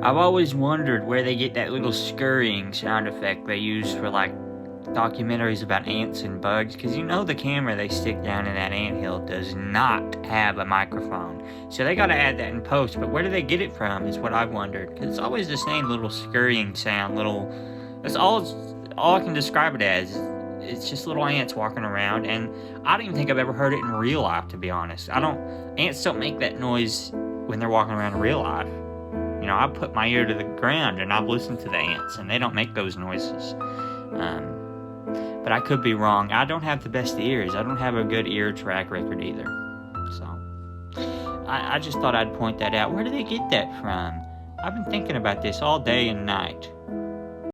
I've always wondered where they get that little scurrying sound effect they use for, like, documentaries about ants and bugs, because the camera they stick down in that anthill does not have a microphone. So they gotta add that in post, but where do they get it from is what I've wondered, because it's always the same little scurrying sound, that's all I can describe it as. It's just little ants walking around, and I don't even think I've ever heard it in real life, to be honest. Ants don't make that noise when they're walking around in real life. I put my ear to the ground and I've listened to the ants, and they don't make those noises. But I could be wrong. I don't have the best ears. I don't have a good ear track record either. So, I just thought I'd point that out. Where do they get that from? I've been thinking about this all day and night.